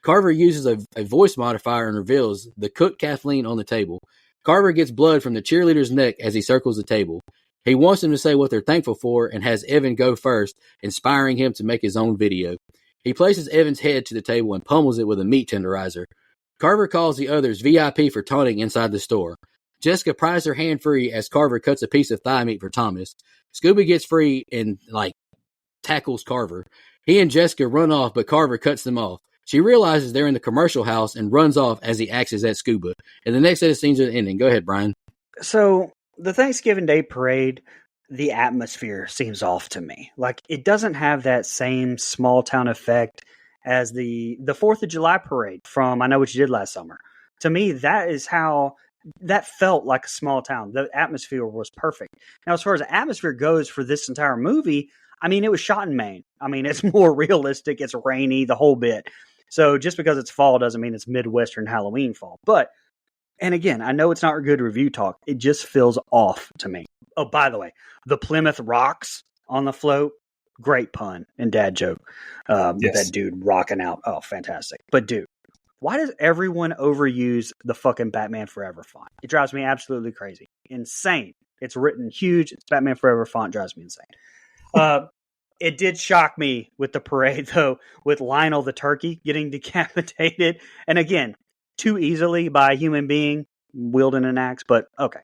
Carver uses a voice modifier and reveals the cooked Kathleen on the table. Carver gets blood from the cheerleader's neck as he circles the table. He wants them to say what they're thankful for and has Evan go first, inspiring him to make his own video. He places Evan's head to the table and pummels it with a meat tenderizer. Carver calls the others VIP for taunting inside the store. Jessica pries her hand free as Carver cuts a piece of thigh meat for Thomas. Scooby gets free and, tackles Carver. He and Jessica run off, but Carver cuts them off. She realizes they're in the commercial house and runs off as he axes at Scuba. And the next set of scenes are ending. Go ahead, Brian. So the Thanksgiving Day parade, the atmosphere seems off to me. Like, it doesn't have that same small town effect as the 4th of July parade from I Know What You Did Last Summer. To me, that is how that felt like a small town. The atmosphere was perfect. Now, as far as the atmosphere goes for this entire movie, I mean, it was shot in Maine. I mean, it's more realistic. It's rainy, the whole bit. So just because it's fall doesn't mean it's Midwestern Halloween fall. But, and again, I know it's not good review talk. It just feels off to me. Oh, by the way, the Plymouth rocks on the float. Great pun and dad joke. With that dude rocking out. Oh, fantastic. But dude, why does everyone overuse the fucking Batman Forever font? It drives me absolutely crazy. Insane. It's written huge. It's Batman Forever font. Drives me insane. It did shock me with the parade, though, with Lionel the turkey getting decapitated. And again, too easily by a human being wielding an axe. But okay.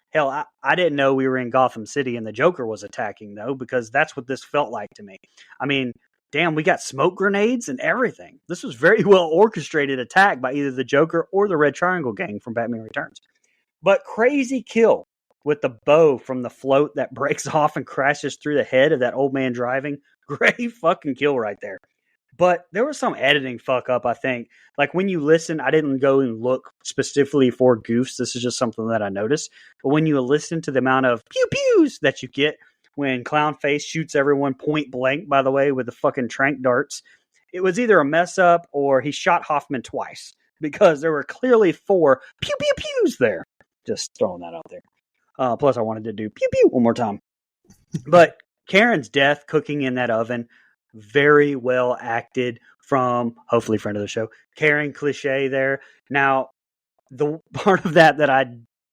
Hell, I didn't know we were in Gotham City and the Joker was attacking, though, because that's what this felt like to me. I mean, damn, we got smoke grenades and everything. This was very well orchestrated attack by either the Joker or the Red Triangle Gang from Batman Returns. But crazy kill with the bow from the float that breaks off and crashes through the head of that old man driving. Great fucking kill right there. But there was some editing fuck up, I think. Like when you listen, I didn't go and look specifically for goofs. This is just something that I noticed. But when you listen to the amount of pew-pews that you get when Clownface shoots everyone point blank, by the way, with the fucking trank darts, it was either a mess up or he shot Hoffman twice because there were clearly 4 pew-pew-pews there. Just throwing that out there. Plus, I wanted to do pew-pew one more time. But Karen's death cooking in that oven, very well acted from, hopefully, friend of the show, Karen Cliche there. Now, the part of that I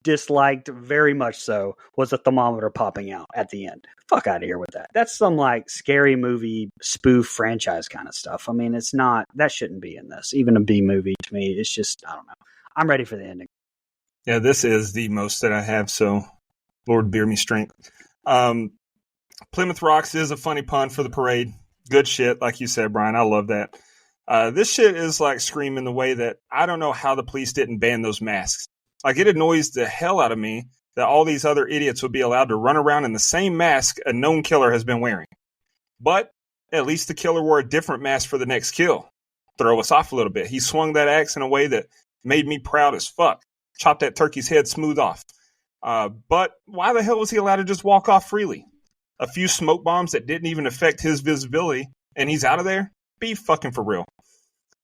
disliked very much so was the thermometer popping out at the end. Fuck out of here with that. That's some scary movie spoof franchise kind of stuff. I mean, it's not, that shouldn't be in this. Even a B movie to me, it's just, I don't know. I'm ready for the ending. Yeah, this is the most that I have, so Lord bear me strength. Plymouth Rocks is a funny pun for the parade. Good shit, like you said, Brian. I love that. This shit is like Scream in the way that I don't know how the police didn't ban those masks. Like, it annoys the hell out of me that all these other idiots would be allowed to run around in the same mask a known killer has been wearing. But at least the killer wore a different mask for the next kill. Throw us off a little bit. He swung that axe in a way that made me proud as fuck. Chopped that turkey's head smooth off. But why the hell was he allowed to just walk off freely? A few smoke bombs that didn't even affect his visibility, and he's out of there? Be fucking for real.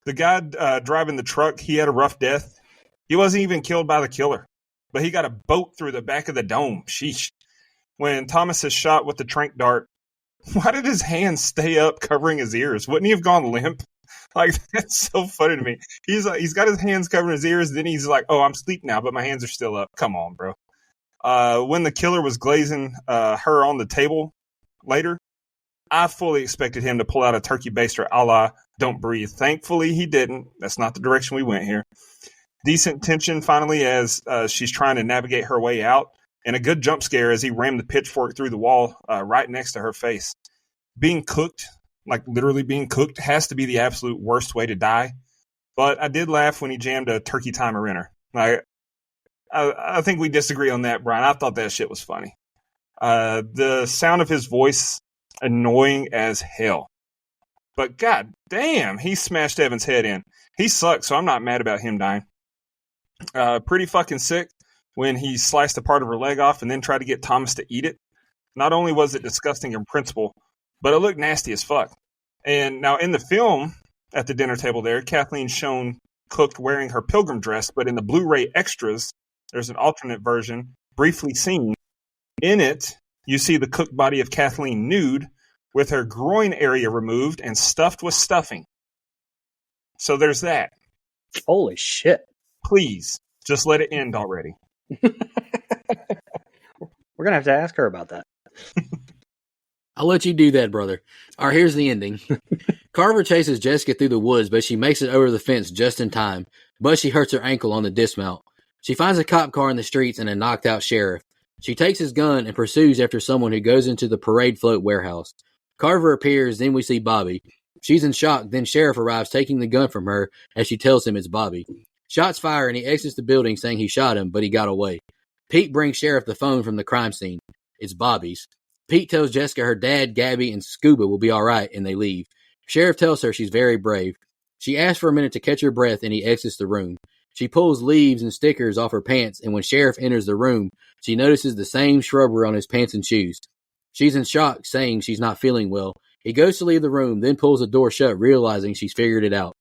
The guy driving the truck, he had a rough death. He wasn't even killed by the killer, but he got a boat through the back of the dome. Sheesh. When Thomas is shot with the trank dart, why did his hands stay up covering his ears? Wouldn't he have gone limp? Like, that's so funny to me. He's got his hands covering his ears, then he's like, oh, I'm asleep now, but my hands are still up. Come on, bro. When the killer was glazing her on the table later, I fully expected him to pull out a turkey baster a la Don't Breathe. Thankfully, he didn't. That's not the direction we went here. Decent tension, finally, as she's trying to navigate her way out, and a good jump scare as he rammed the pitchfork through the wall right next to her face. Being cooked like literally being cooked, has to be the absolute worst way to die. But I did laugh when he jammed a turkey timer in her. I think we disagree on that, Brian. I thought that shit was funny. The sound of his voice, annoying as hell. But god damn, he smashed Evan's head in. He sucks, so I'm not mad about him dying. Pretty fucking sick when he sliced a part of her leg off and then tried to get Thomas to eat it. Not only was it disgusting in principle, but it looked nasty as fuck. And now in the film, at the dinner table there, Kathleen's shown cooked wearing her pilgrim dress, but in the Blu-ray extras, there's an alternate version, briefly seen. In it, you see the cooked body of Kathleen nude, with her groin area removed and stuffed with stuffing. So there's that. Holy shit. Please, just let it end already. We're going to have to ask her about that. I'll let you do that, brother. All right, here's the ending. Carver chases Jessica through the woods, but she makes it over the fence just in time. But she hurts her ankle on the dismount. She finds a cop car in the streets and a knocked-out sheriff. She takes his gun and pursues after someone who goes into the parade float warehouse. Carver appears, then we see Bobby. She's in shock, then Sheriff arrives taking the gun from her as she tells him it's Bobby. Shots fire and he exits the building saying he shot him, but he got away. Pete brings Sheriff the phone from the crime scene. It's Bobby's. Pete tells Jessica her dad, Gabby, and Scuba will be all right, and they leave. Sheriff tells her she's very brave. She asks for a minute to catch her breath, and he exits the room. She pulls leaves and stickers off her pants, and when Sheriff enters the room, she notices the same shrubbery on his pants and shoes. She's in shock, saying she's not feeling well. He goes to leave the room, then pulls the door shut, realizing she's figured it out.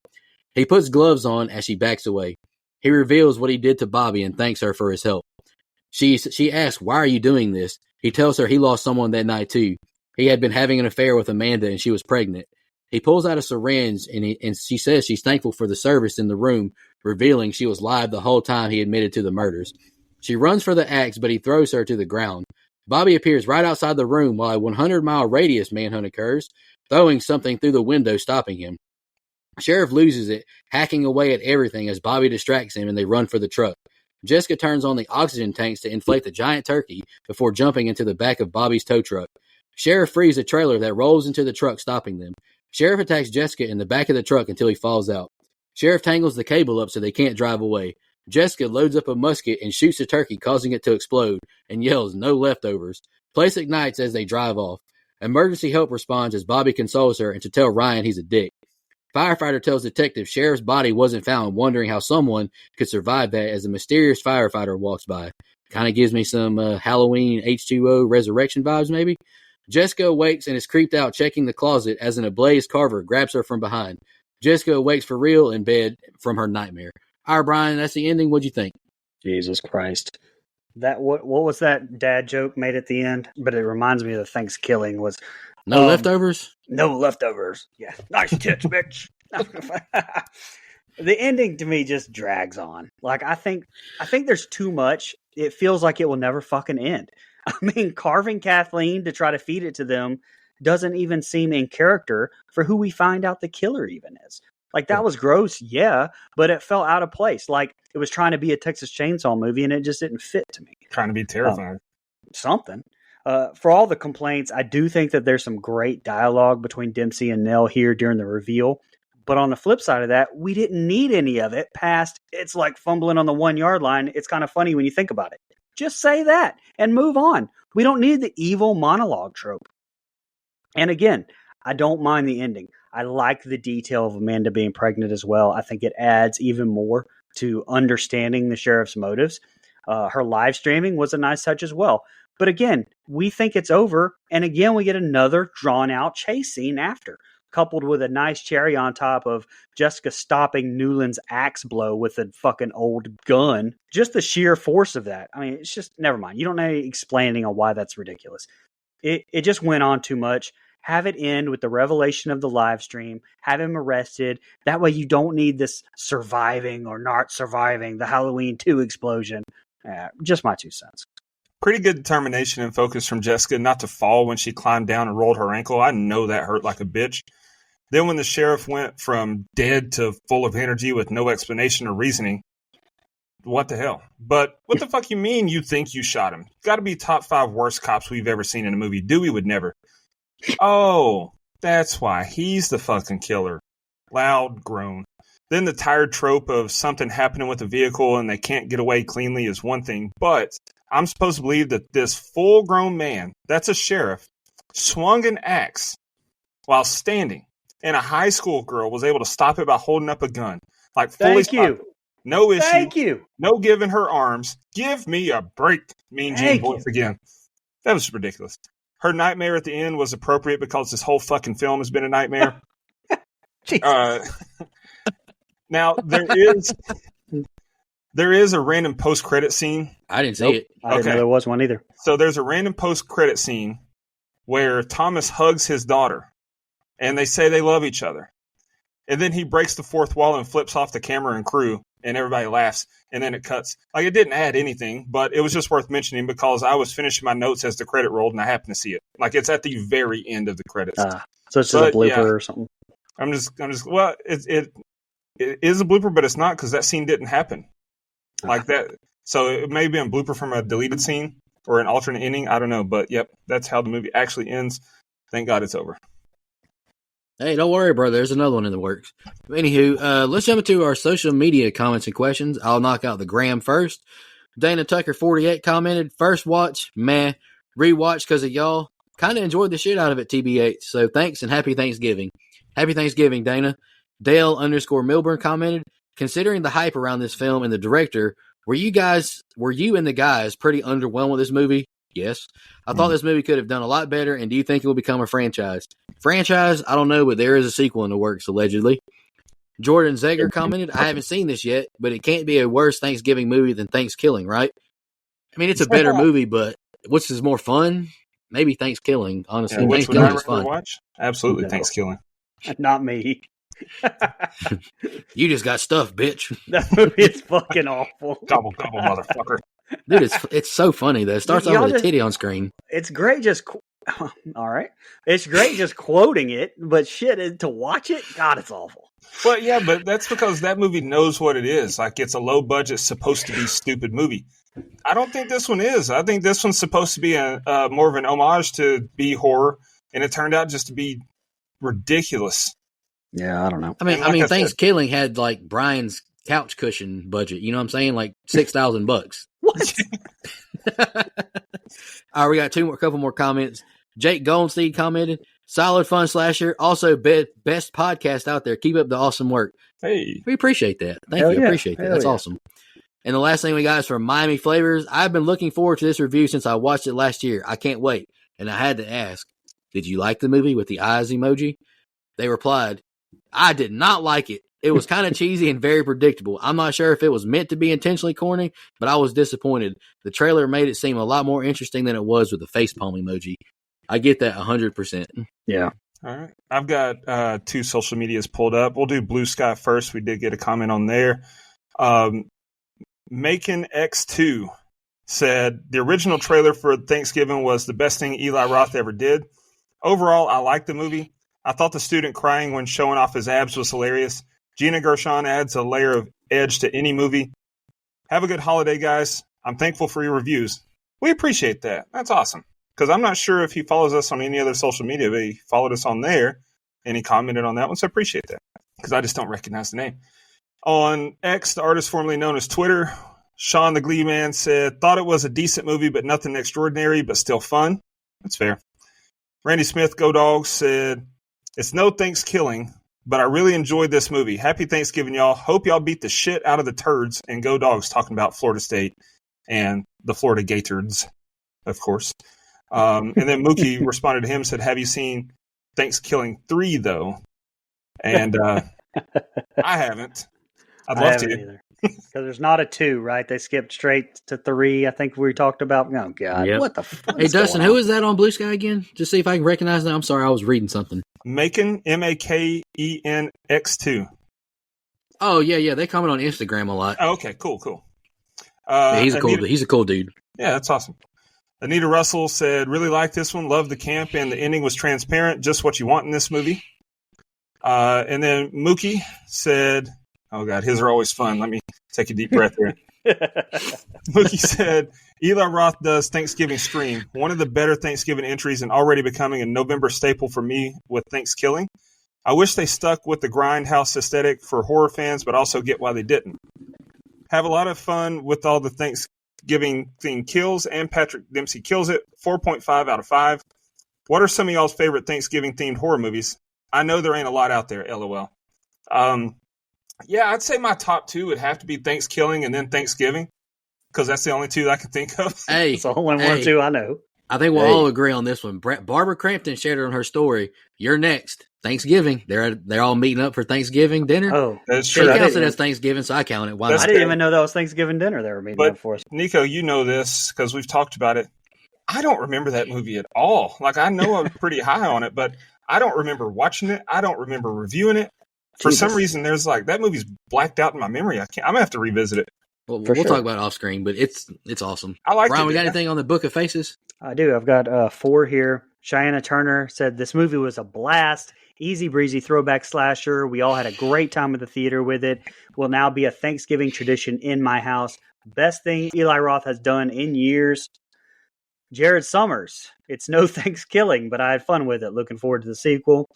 He puts gloves on as she backs away. He reveals what he did to Bobby and thanks her for his help. She asks, "Why are you doing this?" He tells her he lost someone that night too. He had been having an affair with Amanda and she was pregnant. He pulls out a syringe and she says she's thankful for the service in the room, revealing she was live the whole time he admitted to the murders. She runs for the axe, but he throws her to the ground. Bobby appears right outside the room while a 100-mile radius manhunt occurs, throwing something through the window, stopping him. Sheriff loses it, hacking away at everything as Bobby distracts him and they run for the truck. Jessica turns on the oxygen tanks to inflate the giant turkey before jumping into the back of Bobby's tow truck. Sheriff frees a trailer that rolls into the truck, stopping them. Sheriff attacks Jessica in the back of the truck until he falls out. Sheriff tangles the cable up so they can't drive away. Jessica loads up a musket and shoots the turkey, causing it to explode, and yells, "No leftovers." Place ignites as they drive off. Emergency help responds as Bobby consoles her and to tell Ryan he's a dick. Firefighter tells detective Sheriff's body wasn't found, wondering how someone could survive that as a mysterious firefighter walks by. Kind of gives me some Halloween H2O resurrection vibes, maybe. Jessica awakes and is creeped out, checking the closet as an ablaze Carver grabs her from behind. Jessica awakes for real in bed from her nightmare. All right, Brian, that's the ending. What'd you think? Jesus Christ. That what was that dad joke made at the end? But it reminds me of the Thanksgiving was No leftovers? no leftovers. Yeah. Nice tits, bitch. The ending to me just drags on. Like I think there's too much. It feels like it will never fucking end. I mean, carving Kathleen to try to feed it to them doesn't even seem in character for who we find out the killer even is. Like, that was gross, yeah, but it felt out of place. Like, it was trying to be a Texas Chainsaw movie, and it just didn't fit to me. Trying to be terrifying. Something. For all the complaints, I do think that there's some great dialogue between Dempsey and Nell here during the reveal. But on the flip side of that, we didn't need any of it past it's like fumbling on the 1 yard line. It's kind of funny when you think about it. Just say that and move on. We don't need the evil monologue trope. And again, I don't mind the ending. I like the detail of Amanda being pregnant as well. I think it adds even more to understanding the sheriff's motives. Her live streaming was a nice touch as well. But again, we think it's over. And again, we get another drawn out chase scene after, coupled with a nice cherry on top of Jessica stopping Newland's axe blow with a fucking old gun. Just the sheer force of that. I mean, it's just, never mind. You don't need explaining on why that's ridiculous. It just went on too much. Have it end with the revelation of the live stream. Have him arrested. That way you don't need this surviving or not surviving the Halloween 2 explosion. Just my 2 cents. Pretty good determination and focus from Jessica not to fall when she climbed down and rolled her ankle. I know that hurt like a bitch. Then when the sheriff went from dead to full of energy with no explanation or reasoning, what the hell? But what the fuck you mean you think you shot him? Got to be top 5 worst cops we've ever seen in a movie. Dewey would never. Oh, That's why he's the fucking killer. Loud groan. Then the tired trope of something happening with the vehicle and they can't get away cleanly is one thing, but I'm supposed to believe that this full-grown man, that's a sheriff, swung an axe while standing, and a high school girl was able to stop it by holding up a gun. Like, fully Thank you. No issue. Thank you. No giving her arms. Give me a break, Mean Gene voice again. That was ridiculous. Her nightmare at the end was appropriate because this whole fucking film has been a nightmare. Now, there is a random post-credit scene. I didn't see it. I didn't know there was one either. So there's a random post-credit scene where Thomas hugs his daughter, and they say they love each other. And then he breaks the fourth wall and flips off the camera and crew, and everybody laughs, and then it cuts. Like, it didn't add anything, but it was just worth mentioning because I was finishing my notes as the credit rolled, and I happened to see it. Like, it's at the very end of the credits. So it's just a blooper or something. I'm just. Well, it is a blooper, but it's not because that scene didn't happen like that. So it may be a blooper from a deleted scene or an alternate ending. I don't know, but yep, that's how the movie actually ends. Thank God it's over. Hey, don't worry, brother. There's another one in the works. Anywho, let's jump into our social media comments and questions. I'll knock out the gram first. Dana Tucker 48 commented, first watch, meh. Rewatch because of y'all. Kind of enjoyed the shit out of it, TBH. So thanks and happy Thanksgiving. Happy Thanksgiving, Dana. Dale _Milburn commented, considering the hype around this film and the director, were you and the guys pretty underwhelmed with this movie? Yes. I thought this movie could have done a lot better, and do you think it will become a franchise? Franchise? I don't know, but there is a sequel in the works, allegedly. Jordan Zager commented, I haven't seen this yet, but it can't be a worse Thanksgiving movie than Thanksgiving, right? I mean, it's a better movie, but which is more fun? Maybe Thanksgiving, honestly. Yeah, which would I Thanksgiving is fun. watch? Absolutely, no. Thanksgiving. Not me. You just got stuffed, bitch. That movie is fucking awful. Gobble, gobble, motherfucker. Dude, it's so funny, though. It starts off with a titty on screen. It's great just... all right. It's great just quoting it, but shit, to watch it, God, it's awful. Well, yeah, but that's because that movie knows what it is. Like, it's a low-budget, supposed to be stupid movie. I don't think this one is. I think this one's supposed to be a more of an homage to be horror, and it turned out just to be ridiculous. Yeah, I don't know. I mean, Thanksgiving had like Brian's couch cushion budget. You know what I'm saying? Like $6,000. What? All right, we got couple more comments. Jake Goldstein commented, solid fun slasher. Also, best podcast out there. Keep up the awesome work. Hey, we appreciate that. Thank you. Yeah. Appreciate that. That's awesome. And the last thing we got is from Miami Flavors. I've been looking forward to this review since I watched it last year. I can't wait. And I had to ask, did you like the movie with the eyes emoji? They replied, I did not like it. It was kind of cheesy and very predictable. I'm not sure if it was meant to be intentionally corny, but I was disappointed. The trailer made it seem a lot more interesting than it was with the facepalm emoji. I get that 100%. Yeah. All right. I've got 2 social medias pulled up. We'll do Blue Sky first. We did get a comment on there. Macon X2 said, the original trailer for Thanksgiving was the best thing Eli Roth ever did. Overall, I liked the movie. I thought the student crying when showing off his abs was hilarious. Gina Gershon adds a layer of edge to any movie. Have a good holiday, guys. I'm thankful for your reviews. We appreciate that. That's awesome. Because I'm not sure if he follows us on any other social media, but he followed us on there, and he commented on that one, so I appreciate that. Because I just don't recognize the name. On X, the artist formerly known as Twitter, Sean the Glee Man said, thought it was a decent movie, but nothing extraordinary, but still fun. That's fair. Randy Smith, Go Dogs, said, it's no Thanksgiving, but I really enjoyed this movie. Happy Thanksgiving, y'all. Hope y'all beat the shit out of the turds, and Go Dogs, talking about Florida State and the Florida Gators, of course. And then Mookie responded to him, said, have you seen Thanksgiving 3, though? And I haven't. I'd love to. Either. Because there's not a 2, right? They skipped straight to 3. I think we talked about. Oh, God. Yep. What the fuck? Hey, Dustin, who is that on Blue Sky again? Just see if I can recognize that. I'm sorry, I was reading something. Macon, MakenX2. Oh, yeah. They comment on Instagram a lot. Oh, okay, cool. Yeah, he's a cool dude. Yeah, that's awesome. Anita Russell said, really liked this one. Loved the camp, and the ending was transparent. Just what you want in this movie. And then Mookie said, oh, God, his are always fun. Let me take a deep breath here. Mookie said, Eli Roth does Thanksgiving Scream, one of the better Thanksgiving entries and already becoming a November staple for me with Thanksgiving. I wish they stuck with the grindhouse aesthetic for horror fans, but also get why they didn't. Have a lot of fun with all the Thanksgiving themed kills, and Patrick Dempsey kills it. 4.5 out of 5. What are some of y'all's favorite Thanksgiving themed horror movies? I know there ain't a lot out there, LOL. Yeah, I'd say my top two would have to be Thanksgiving and then Thanksgiving, because that's the only two that I can think of. Hey, It's the only one or two I know. I think we'll all agree on this one. Barbara Crampton shared it on her story. You're next. Thanksgiving. They're all meeting up for Thanksgiving dinner. Oh, That's She true. counts it as Thanksgiving, so I count it. Why That's I not? didn't even know that was Thanksgiving dinner they were meeting But- up for us. Nico, you know this because we've talked about it. I don't remember that movie at all. Like, I know I'm pretty high on it, but I don't remember watching it. I don't remember reviewing it. For Jesus. some reason, there's like that movie's blacked out in my memory. I'm gonna have to revisit it. We'll For sure. talk about it off screen, but it's awesome. I like Brian, it. we got yeah. anything on the Book of Faces? I do. I've got 4 here. Cheyenne Turner said this movie was a blast. Easy breezy throwback slasher. We all had a great time at the theater with it. Will now be a Thanksgiving tradition in my house. Best thing Eli Roth has done in years. Jared Summers. It's no Thanksgiving, but I had fun with it. Looking forward to the sequel.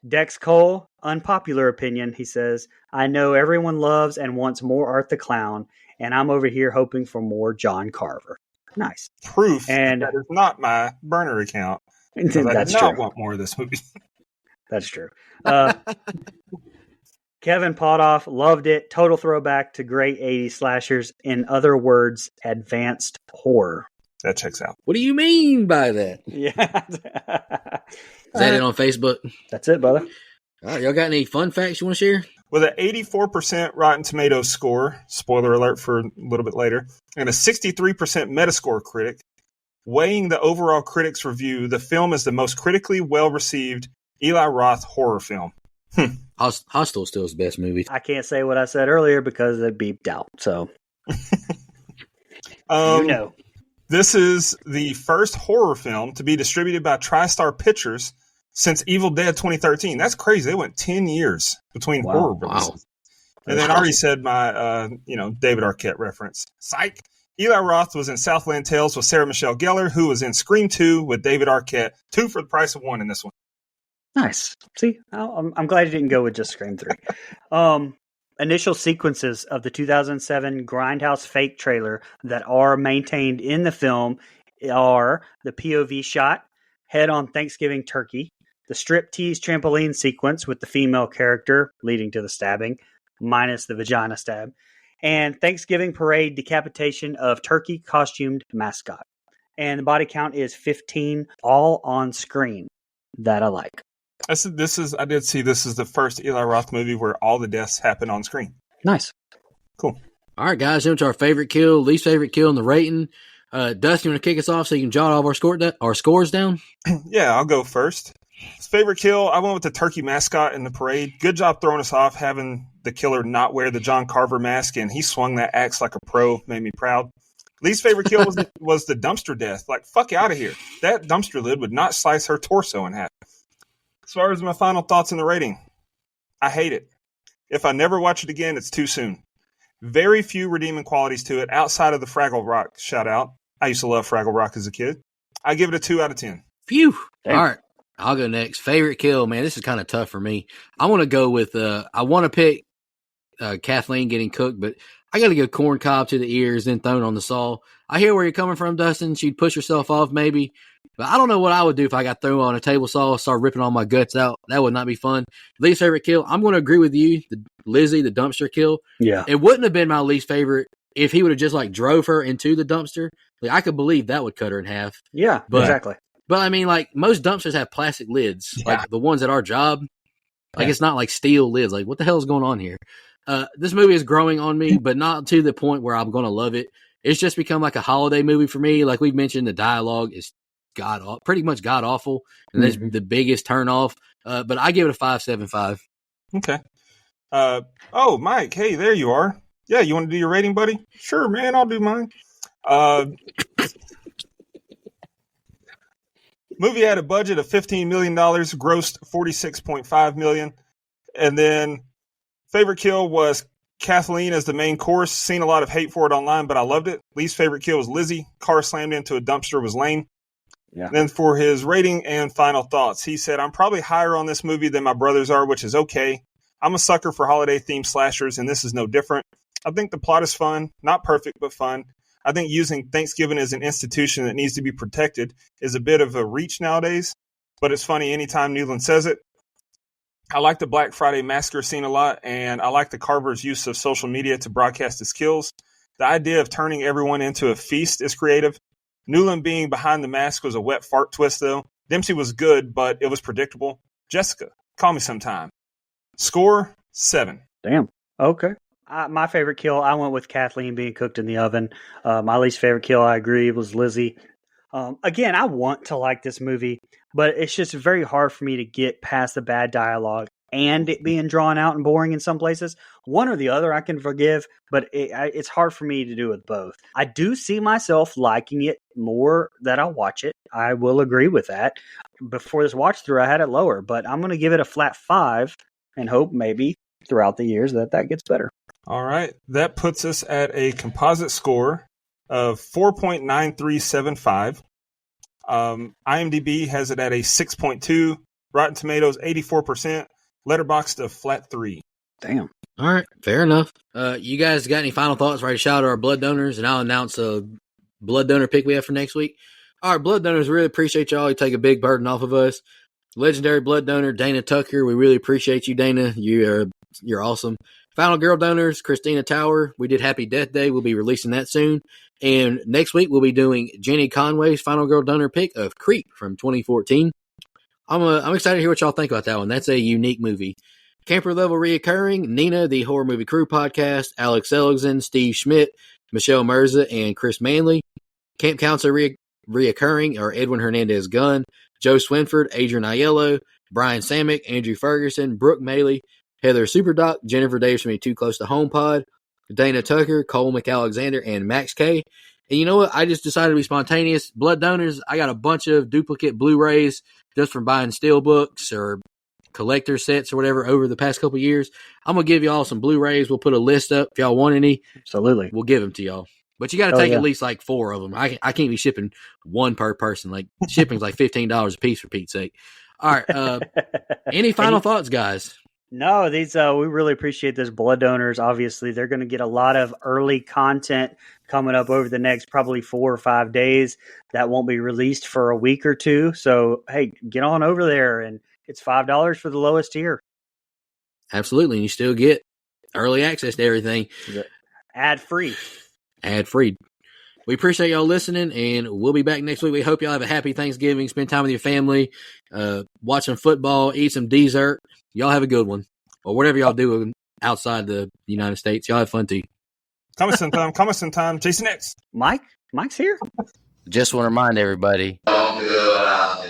Dex Cole, unpopular opinion, he says, I know everyone loves and wants more Art the Clown, and I'm over here hoping for more John Carver. Nice. Proof And- that is not my burner account. 'Cause I That's did not true. want more of this movie. That's true. Kevin Potoff loved it. Total throwback to great 80s slashers. In other words, advanced horror. That checks out. What do you mean by that? Yeah. Is that it on Facebook? That's it, brother. All right, y'all got any fun facts you want to share? With an 84% Rotten Tomatoes score, spoiler alert for a little bit later, and a 63% Metascore critic, weighing the overall critics' review, the film is the most critically well-received Eli Roth horror film. Hostel still is the best movie. I can't say what I said earlier because it beeped out. So, you know. This is the first horror film to be distributed by TriStar Pictures since Evil Dead 2013. That's crazy. They went 10 years between Wow. horror Wow. releases. And then I already said my, David Arquette reference. Psych. Eli Roth was in Southland Tales with Sarah Michelle Gellar, who was in Scream 2 with David Arquette. 2 for the price of 1 in this one. Nice. See, I'm glad you didn't go with just Scream 3. Initial sequences of the 2007 Grindhouse fake trailer that are maintained in the film are the POV shot, head on Thanksgiving turkey, the striptease trampoline sequence with the female character leading to the stabbing, minus the vagina stab, and Thanksgiving parade decapitation of turkey costumed mascot. And the body count is 15, all on screen. That I like. I did see this is the first Eli Roth movie where all the deaths happen on screen. Nice. All right, guys, into our favorite kill, least favorite kill, and the rating. Dustin, you want to kick us off so you can jot all of our scores down? Yeah, I'll go first. His favorite kill, I went with the turkey mascot in the parade. Good job throwing us off, having the killer not wear the John Carver mask, and he swung that axe like a pro, made me proud. Least favorite kill was the dumpster death. Like, fuck out of here. That dumpster lid would not slice her torso in half. As far as my final thoughts on the rating, I hate it. If I never watch it again, it's too soon. Very few redeeming qualities to it outside of the Fraggle Rock shout out. I used to love Fraggle Rock as a kid. I give it a 2 out of 10. Phew. Damn. All right. I'll go next. Favorite kill, man. This is kind of tough for me. I want to go with, I want to pick Kathleen getting cooked, but I got to go corn cob to the ears, then thrown on the saw. I hear where you're coming from, Dustin. She'd push herself off maybe, but I don't know what I would do if I got thrown on a table saw, start ripping all my guts out. That would not be fun. Least favorite kill, I'm going to agree with you. Lizzie, the dumpster kill. Yeah. It wouldn't have been my least favorite if he would have just like drove her into the dumpster. Like I could believe that would cut her in half. Yeah, But- exactly. But I mean, like most dumpsters have plastic lids, Yeah. like the ones at our job. Like Yeah. it's not like steel lids. Like what the hell is going on here? This movie is growing on me, but not to the point where I'm going to love it. It's just become like a holiday movie for me. Like we've mentioned, the dialogue is pretty much god awful, and that's the biggest turn off. But I give it a 5.75. Okay. Mike, hey, there you are. Yeah, you want to do your rating, buddy? Sure, man, I'll do mine. Movie had a budget of $15 million, grossed $46.5 million. And then favorite kill was Kathleen as the main course. Seen a lot of hate for it online, but I loved it. Least favorite kill was Lizzie. Car slammed into a dumpster was lame. Yeah. Then for his rating and final thoughts, he said, I'm probably higher on this movie than my brothers are, which is okay. I'm a sucker for holiday-themed slashers, and this is no different. I think the plot is fun. Not perfect, but fun. I think using Thanksgiving as an institution that needs to be protected is a bit of a reach nowadays, but it's funny anytime Newland says it. I like the Black Friday massacre scene a lot, and I like the Carver's use of social media to broadcast his kills. The idea of turning everyone into a feast is creative. Newland being behind the mask was a wet fart twist, though. Dempsey was good, but it was predictable. Jessica, call me sometime. Score, 7. Damn. Okay. My favorite kill, I went with Kathleen being cooked in the oven. My least favorite kill, I agree, was Lizzie. Again, I want to like this movie, but it's just very hard for me to get past the bad dialogue and it being drawn out and boring in some places. One or the other I can forgive, but it's hard for me to do with both. I do see myself liking it more that I watch it. I will agree with that. Before this watch through, I had it lower, but I'm going to give it a flat 5 and hope maybe throughout the years that gets better. All right. That puts us at a composite score of 4.9375. IMDb has it at a 6.2. Rotten Tomatoes, 84%. Letterboxd a flat 3. Damn. All right, fair enough. You guys got any final thoughts? Right, shout out to our blood donors, and I'll announce a blood donor pick we have for next week. All right, blood donors, really appreciate y'all. You take a big burden off of us. Legendary blood donor Dana Tucker, we really appreciate you, Dana. You're awesome. Final girl donors Christina Tower. We did Happy Death Day. We'll be releasing that soon. And next week we'll be doing Jenny Conway's final girl donor pick of Creep from 2014. I'm excited to hear what y'all think about that one. That's a unique movie. Camper Level reoccurring, Nina, the Horror Movie Crew podcast, Alex Seligson, Steve Schmidt, Michelle Mirza, and Chris Manley. Camp Counselor reoccurring are Edwin Hernandez Gunn, Joe Swinford, Adrian Aiello, Brian Samick, Andrew Ferguson, Brooke Maley, Heather Superdoc, Jennifer Davis from Too Close to Home Pod, Dana Tucker, Cole McAlexander, and Max K. And you know what? I just decided to be spontaneous. Blood donors, I got a bunch of duplicate Blu-rays just from buying steelbooks or collector sets or whatever over the past couple of years. I'm going to give y'all some Blu-rays. We'll put a list up. If y'all want any, Absolutely. we'll give them to y'all. But you got to take at least like 4 of them. I can't be shipping one per person. Like shipping's like $15 a piece for Pete's sake. All right. Any final thoughts, guys? No, these we really appreciate this blood donors. Obviously, they're going to get a lot of early content coming up over the next probably 4 or 5 days that won't be released for a week or two. So, hey, get on over there, and it's $5 for the lowest tier. Absolutely, and you still get early access to everything. Ad free. We appreciate y'all listening, and we'll be back next week. We hope y'all have a happy Thanksgiving, spend time with your family, watch some football, eat some dessert. Y'all have a good one, or whatever y'all do outside the United States. Y'all have fun too. Come sometime. Jason X. Mike's here. Just want to remind everybody. Don't go out